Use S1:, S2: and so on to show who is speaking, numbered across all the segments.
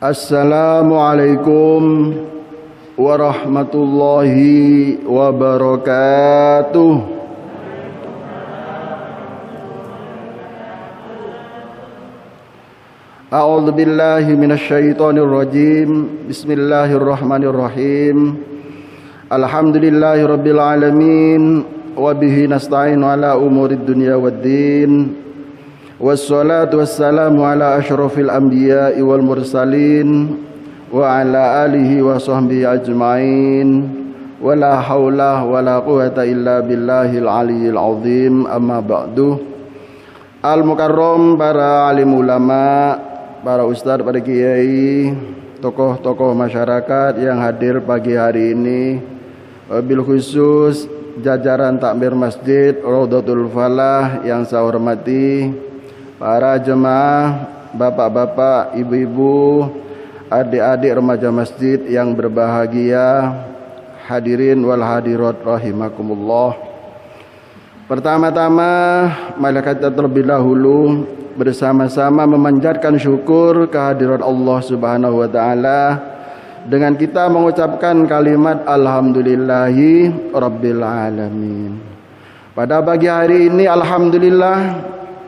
S1: Assalamualaikum warahmatullahi wabarakatuh. A'udzu billahi minasyaitonir rajim. Bismillahirrahmanirrahim. Alhamdulillahirabbil alamin wa bihi nasta'inu ala umurid dunya waddin. Wassalatu wassalamu ala asyrafil anbiya'i wal mursalin wa ala alihi wa sahbihi ajma'in wa la hawla wa la quwata illa billahil aliyyil azim. Amma ba'du. Al-mukarram, para alim ulama, para ustadz, para kiai, tokoh-tokoh masyarakat yang hadir pagi hari ini, wabil khusus jajaran takmir masjid Raudhatul Falah yang saya hormati, para jemaah, bapak-bapak, ibu-ibu, adik-adik remaja masjid yang berbahagia, hadirin wal hadirat rahimakumullah. Pertama-tama, mari kita terlebih dahulu bersama-sama memanjatkan syukur kehadirat Allah Subhanahu wa taala dengan kita mengucapkan kalimat alhamdulillahi rabbil alamin. Pada pagi hari ini alhamdulillah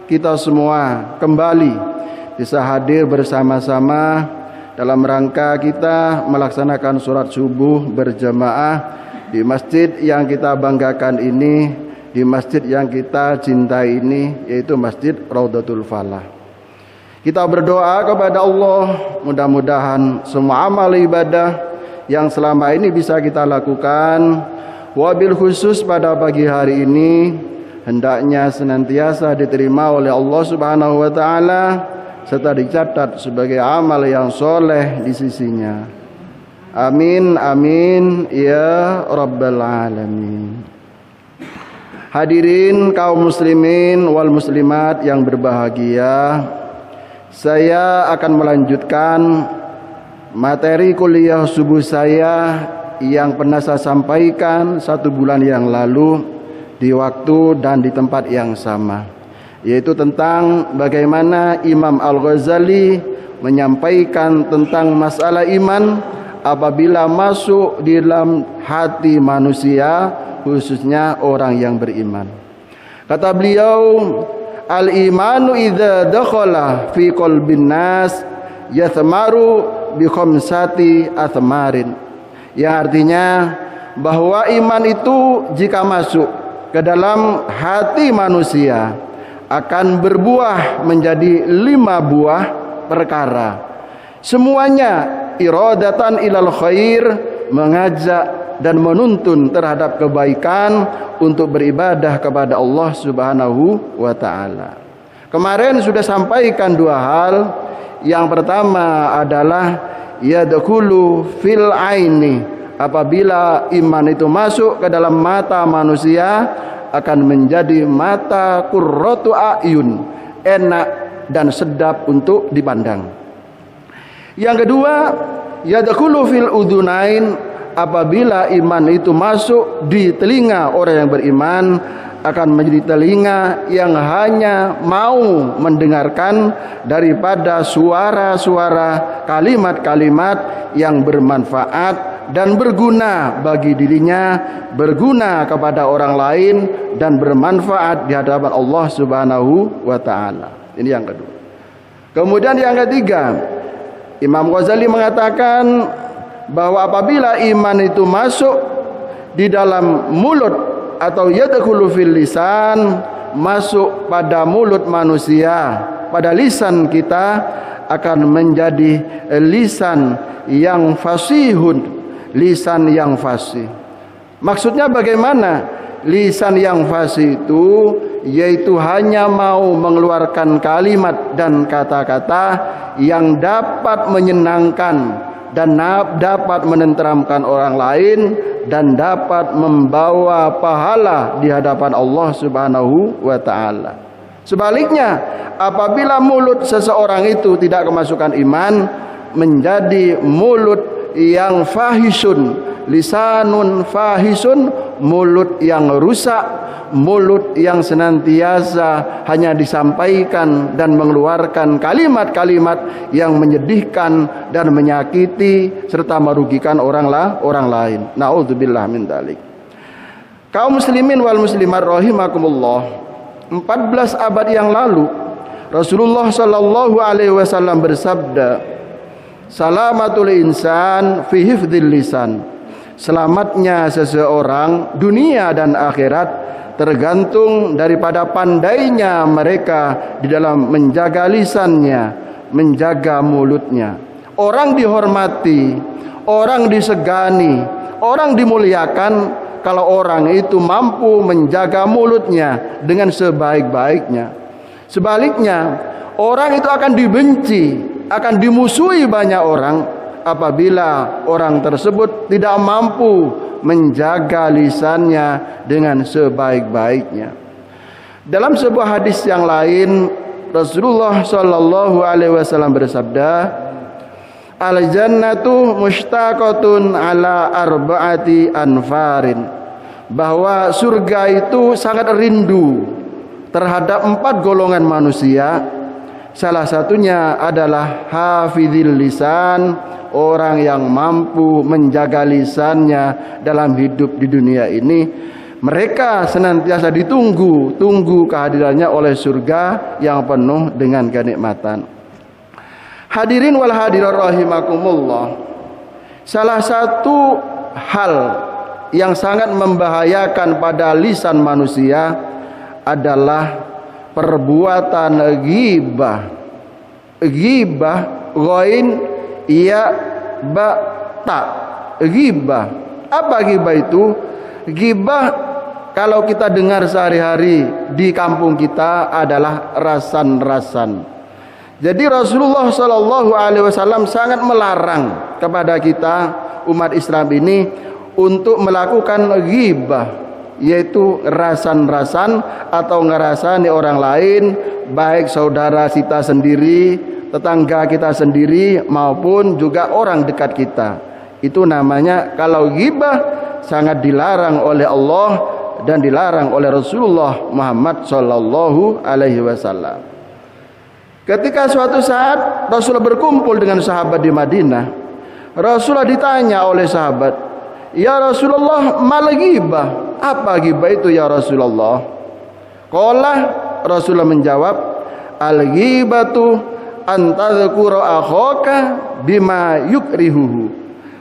S1: kita semua kembali bisa hadir bersama-sama dalam rangka kita melaksanakan sholat subuh berjamaah di masjid yang kita banggakan ini, di masjid yang kita cintai ini, yaitu Masjid Raudhatul Falah. Kita berdoa kepada Allah, mudah-mudahan semua amal ibadah yang selama ini bisa kita lakukan, wabil khusus pada pagi hari ini, hendaknya senantiasa diterima oleh Allah Subhanahu wa taala serta dicatat sebagai amal yang soleh di sisinya. Amin amin ya rabbal alamin. Hadirin kaum muslimin wal muslimat yang berbahagia, saya akan melanjutkan materi kuliah subuh saya yang pernah saya sampaikan 1 bulan yang lalu di waktu dan di tempat yang sama, yaitu tentang bagaimana Imam Al-Ghazali menyampaikan tentang masalah iman apabila masuk di dalam hati manusia, khususnya orang yang beriman. Kata beliau, al-imanu idza dakhala fi qalbin nas yathmaru bi khamsati athmarin, yang artinya bahwa iman itu jika masuk ke dalam hati manusia akan berbuah menjadi 5 buah perkara. Semuanya iradatan ilal khair, mengajak dan menuntun terhadap kebaikan untuk beribadah kepada Allah Subhanahu wa taala. Kemarin sudah sampaikan 2 hal. Yang pertama adalah yadkhulu fil aini, apabila iman itu masuk ke dalam mata manusia akan menjadi mata qurratu a'yun, enak dan sedap untuk dipandang. Yang kedua, yadkhulu fil udunain, apabila iman itu masuk di telinga orang yang beriman akan menjadi telinga yang hanya mau mendengarkan daripada suara-suara, kalimat-kalimat yang bermanfaat dan berguna bagi dirinya, berguna kepada orang lain, dan bermanfaat di hadapan Allah Subhanahu wa taala. Ini yang kedua. Kemudian yang ketiga, Imam Ghazali mengatakan bahwa apabila iman itu masuk di dalam mulut atau yadkhulu fil lisan, masuk pada mulut manusia, pada lisan kita, akan menjadi lisan yang fasihun, lisan yang fasih. Maksudnya bagaimana? Lisan yang fasih itu yaitu hanya mau mengeluarkan kalimat dan kata-kata yang dapat menyenangkan dan dapat menenteramkan orang lain dan dapat membawa pahala di hadapan Allah Subhanahu wa taala. Sebaliknya, apabila mulut seseorang itu tidak kemasukan iman, menjadi mulut yang fahisun, lisanun fahisun, mulut yang rusak, mulut yang senantiasa hanya disampaikan dan mengeluarkan kalimat-kalimat yang menyedihkan dan menyakiti serta merugikan orang lain. Naudzubillah min dzalik. Kaum muslimin wal muslimat rahimakumullah, 14 abad yang lalu Rasulullah sallallahu alaihi wasallam bersabda, "Salamatul insan fi hifdzil lisan." Selamatnya seseorang dunia dan akhirat tergantung daripada pandainya mereka di dalam menjaga lisannya, menjaga mulutnya. Orang dihormati, orang disegani, orang dimuliakan kalau orang itu mampu menjaga mulutnya dengan sebaik-baiknya. Sebaliknya, orang itu akan dibenci, akan dimusuhi banyak orang apabila orang tersebut tidak mampu menjaga lisannya dengan sebaik-baiknya. Dalam sebuah hadis yang lain, Rasulullah sallallahu alaihi wasallam bersabda, "Al-jannatu mushtaqatun ala arba'ati anfarin." Bahwa surga itu sangat rindu terhadap 4 golongan manusia. Salah satunya adalah hafizil lisan, orang yang mampu menjaga lisannya dalam hidup di dunia ini. Mereka senantiasa tunggu kehadirannya oleh surga yang penuh dengan kenikmatan. Hadirin wal hadirat rahimakumullah, salah satu hal yang sangat membahayakan pada lisan manusia adalah perbuatan ghibah. Ghibah ghain ya ba ta. Ghibah. Apa ghibah itu? Ghibah kalau kita dengar sehari-hari di kampung kita adalah rasan-rasan. Jadi Rasulullah sallallahu alaihi wasallam sangat melarang kepada kita umat Islam ini untuk melakukan ghibah, yaitu rasan-rasan atau ngerasani orang lain, baik saudara kita sendiri, tetangga kita sendiri maupun juga orang dekat kita. Itu namanya kalau ghibah sangat dilarang oleh Allah dan dilarang oleh Rasulullah Muhammad sallallahu alaihi wasallam. Ketika suatu saat Rasulullah berkumpul dengan sahabat di Madinah, Rasulullah ditanya oleh sahabat, "Ya Rasulullah, mal ghibah?" Apa ghibah itu ya Rasulullah? Qala, Rasulullah menjawab, "Al-ghibatu an tadhkura akhaka bima yukrihuhu."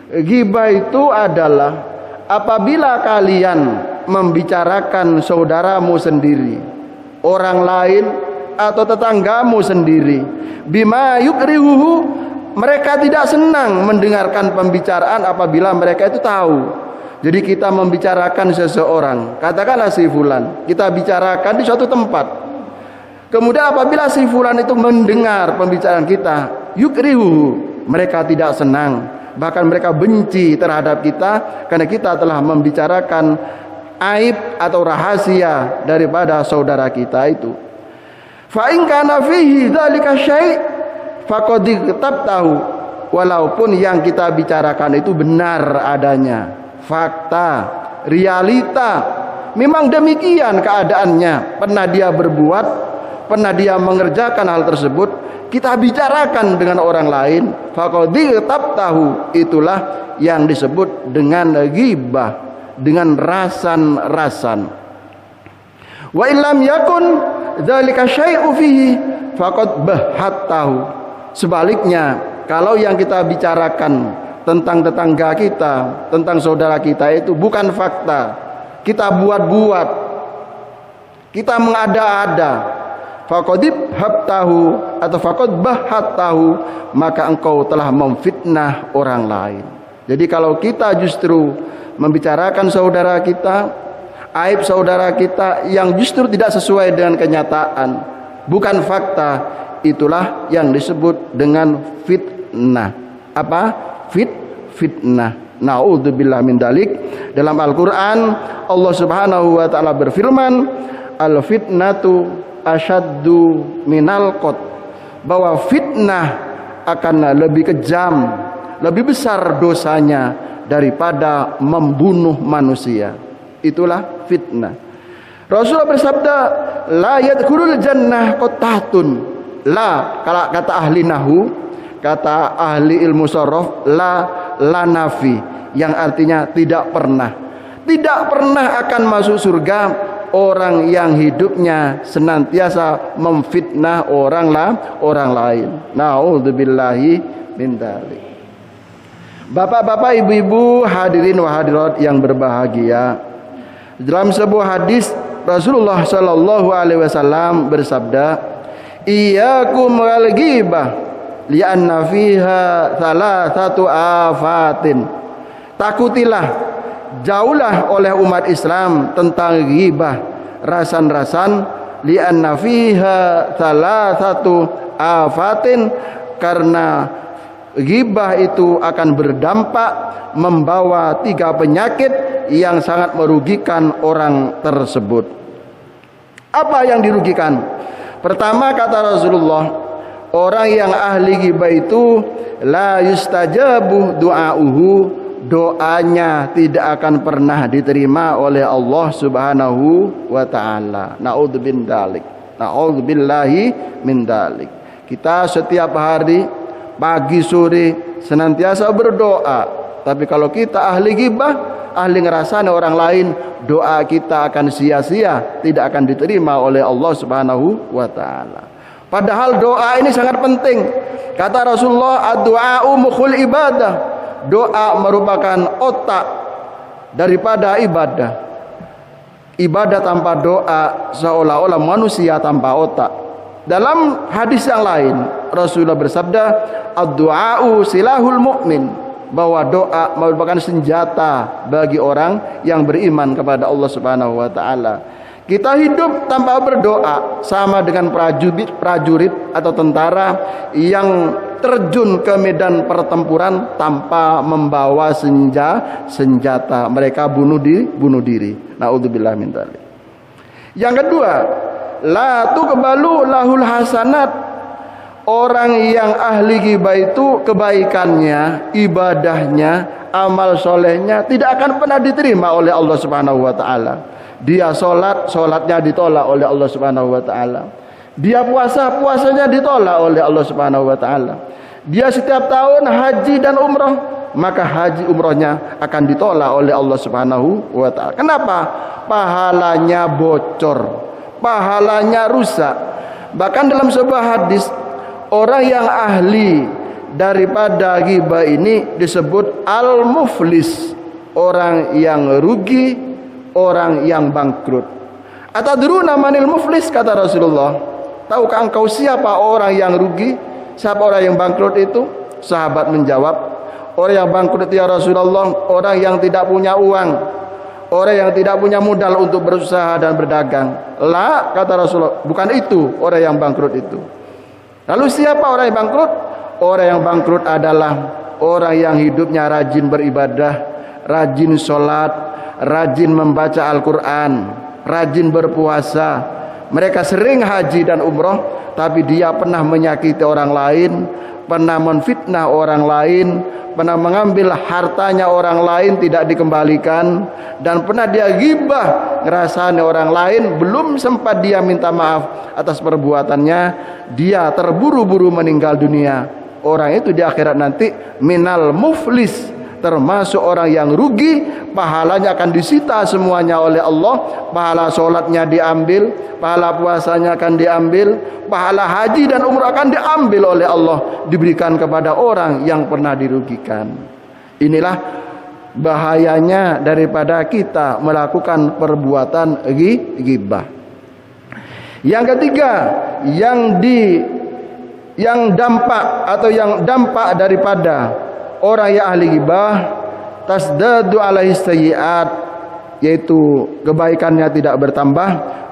S1: Ghibah itu adalah apabila kalian membicarakan saudaramu sendiri, orang lain atau tetanggamu sendiri, bima yukrihuhu, mereka tidak senang mendengarkan pembicaraan apabila mereka itu tahu. Jadi kita membicarakan seseorang, katakanlah si fulan, kita bicarakan di suatu tempat. Kemudian apabila si fulan itu mendengar pembicaraan kita, yukrihuhu, mereka tidak senang, bahkan mereka benci terhadap kita karena kita telah membicarakan aib atau rahasia daripada saudara kita itu. Fa in kana fihi dzalika syai' faqad ightabtahu, walaupun yang kita bicarakan itu benar adanya, fakta, realita, memang demikian keadaannya, pernah dia berbuat, pernah dia mengerjakan hal tersebut, kita bicarakan dengan orang lain, faqad ightabtahu, itulah yang disebut dengan ghibah, dengan rasan-rasan. Wa illam yakun dzalika syai'u fihi faqad bahattahu. Sebaliknya, kalau yang kita bicarakan tentang tetangga kita, tentang saudara kita itu bukan fakta, kita buat-buat, kita mengada-ada, faqad habtahu atau faqad bahattahu, maka engkau telah memfitnah orang lain. Jadi kalau kita justru membicarakan saudara kita, aib saudara kita yang justru tidak sesuai dengan kenyataan, bukan fakta, itulah yang disebut dengan fitnah. Apa? Fitnah. Naudzubillah min dzalik. Dalam Al-Qur'an Allah Subhanahu wa taala berfirman, "Al-fitnatu asyaddu minal qat." Bahwa fitnah akan lebih kejam, lebih besar dosanya daripada membunuh manusia. Itulah fitnah. Rasulullah bersabda, la yadkhulul jannah qatatun. La, kalau kata ahli nahu, kata ahli ilmu sorof, la nafi, yang artinya tidak pernah. Tidak pernah akan masuk surga orang yang hidupnya senantiasa memfitnah orang lain. Na'udzubillahi min dzalik. Bapak-bapak, ibu-ibu, hadirin wa hadirat yang berbahagia, dalam sebuah hadis Rasulullah sallallahu alaihi wasallam bersabda, iyyakum wal ghibah li'anna fiha thalathatu afatin. Takutilah, jauhlah oleh umat Islam tentang ghibah, rasan-rasan, li'anna fiha thalathatu afatin, karena ghibah itu akan berdampak membawa 3 penyakit yang sangat merugikan orang tersebut. Apa yang dirugikan? Pertama, kata Rasulullah, orang yang ahli ghibah itu la yustajabu du'auhu, doanya tidak akan pernah diterima oleh Allah Subhanahu wa taala. Na'udzubillahi min dzalik. Kita setiap hari, pagi sore, senantiasa berdoa. Tapi kalau kita ahli ghibah, ahli ngerasani orang lain, doa kita akan sia-sia, tidak akan diterima oleh Allah Subhanahu wa taala. Padahal doa ini sangat penting. Kata Rasulullah, ad-du'a'u mukhul ibadah. Doa merupakan otak daripada ibadah. Ibadah tanpa doa seolah-olah manusia tanpa otak. Dalam hadis yang lain, Rasulullah bersabda, ad-du'a'u silahul mu'min, bahwa doa merupakan senjata bagi orang yang beriman kepada Allah Subhanahu wa taala. Kita hidup tanpa berdoa sama dengan prajurit atau tentara yang terjun ke medan pertempuran tanpa membawa senjata. Mereka bunuh diri. Naudzubillah min dzalik. Yang kedua, la tuqbalu lahul hasanat. Orang yang ahli ghibah itu kebaikannya, ibadahnya, amal solehnya tidak akan pernah diterima oleh Allah Subhanahu wa taala. Dia solatnya ditolak oleh Allah Subhanahu wa taala. Dia puasanya ditolak oleh Allah Subhanahu wa taala. Dia setiap tahun haji dan umrah, maka haji umrahnya akan ditolak oleh Allah Subhanahu wa taala. Kenapa? Pahalanya bocor, pahalanya rusak. Bahkan dalam sebuah hadis, orang yang ahli daripada ghibah ini disebut al-muflis, orang yang rugi, orang yang bangkrut. Atadruna manil muflis, kata Rasulullah. Tahukah engkau siapa orang yang rugi? Siapa orang yang bangkrut itu? Sahabat menjawab, orang yang bangkrut itu ya Rasulullah, orang yang tidak punya uang, orang yang tidak punya modal untuk berusaha dan berdagang. La, kata Rasulullah, bukan itu orang yang bangkrut itu. Lalu siapa orang yang bangkrut? Orang yang bangkrut adalah orang yang hidupnya rajin beribadah, rajin sholat, rajin membaca Al-Quran, rajin berpuasa. Mereka sering haji dan umroh, tapi dia pernah menyakiti orang lain, pernah menfitnah orang lain, pernah mengambil hartanya orang lain tidak dikembalikan, dan pernah dia ghibah, ngerasani orang lain. Belum sempat dia minta maaf atas perbuatannya, dia terburu-buru meninggal dunia. Orang itu di akhirat nanti minal muflis, termasuk orang yang rugi. Pahalanya akan disita semuanya oleh Allah. Pahala sholatnya diambil, pahala puasanya akan diambil, pahala haji dan umrah akan diambil oleh Allah, diberikan kepada orang yang pernah dirugikan. Inilah bahayanya daripada kita melakukan perbuatan ghibah. Yang ketiga, yang dampak daripada orang yang ahli ghibah, tasdadu alaihi sayyi'at, yaitu kebaikannya tidak bertambah,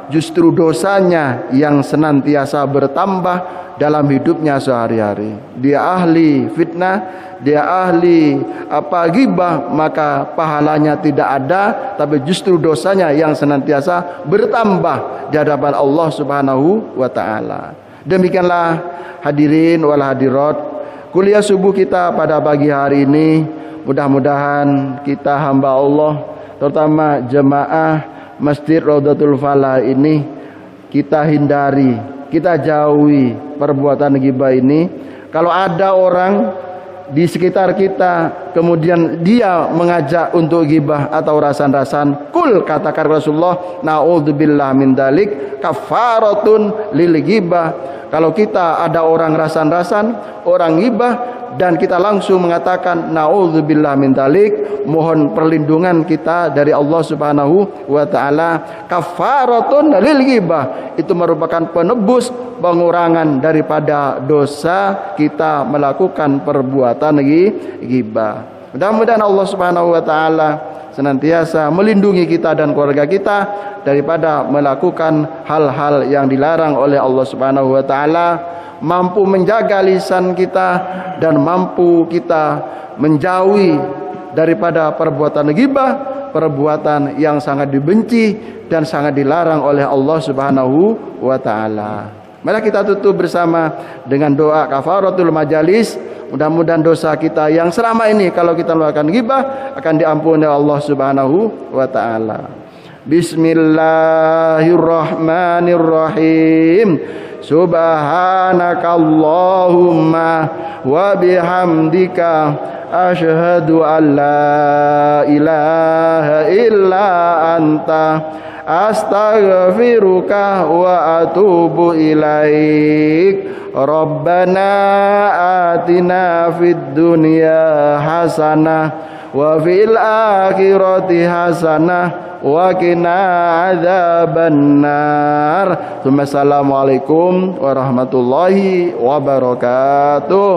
S1: justru dosanya yang senantiasa bertambah dalam hidupnya sehari-hari. Dia ahli fitnah, dia ahli ghibah, maka pahalanya tidak ada, tapi justru dosanya yang senantiasa bertambah di hadapan Allah Subhanahu wa taala. Demikianlah hadirin wal hadirat, kuliah subuh kita pada pagi hari ini, mudah-mudahan kita hamba Allah, terutama jemaah Masjid Raudhatul Falah ini, kita hindari, kita jauhi perbuatan ghibah ini. Kalau ada orang di sekitar kita kemudian dia mengajak untuk ghibah atau rasan-rasan, kul, katakan Rasulullah, naudzubillah min dalik kafaratun lil ghibah. Kalau kita ada orang rasan-rasan, orang ghibah, dan kita langsung mengatakan naudzubillah min dalik, mohon perlindungan kita dari Allah Subhanahu wa taala, kafaratun lil ghibah, itu merupakan penebus, pengurangan daripada dosa kita melakukan perbuatan ghibah. Mudah-mudahan Allah Subhanahu wa taala senantiasa melindungi kita dan keluarga kita daripada melakukan hal-hal yang dilarang oleh Allah Subhanahu wa taala, mampu menjaga lisan kita dan mampu kita menjauhi daripada perbuatan ghibah, perbuatan yang sangat dibenci dan sangat dilarang oleh Allah Subhanahu wa taala. Mari kita tutup bersama dengan doa kafaratul majalis. Mudah-mudahan dosa kita yang selama ini kalau kita melakukan ghibah akan diampuni oleh Allah Subhanahu wa taala. Bismillahirrahmanirrahim. Subhanakallahumma wa bihamdika asyhadu an la ilaha illa anta astaghfiruka wa atubu ilaik. Rabbana atina fid dunya hasanah wa fil akhirati hasanah wa qina adzabannar. Assalamualaikum warahmatullahi wabarakatuh.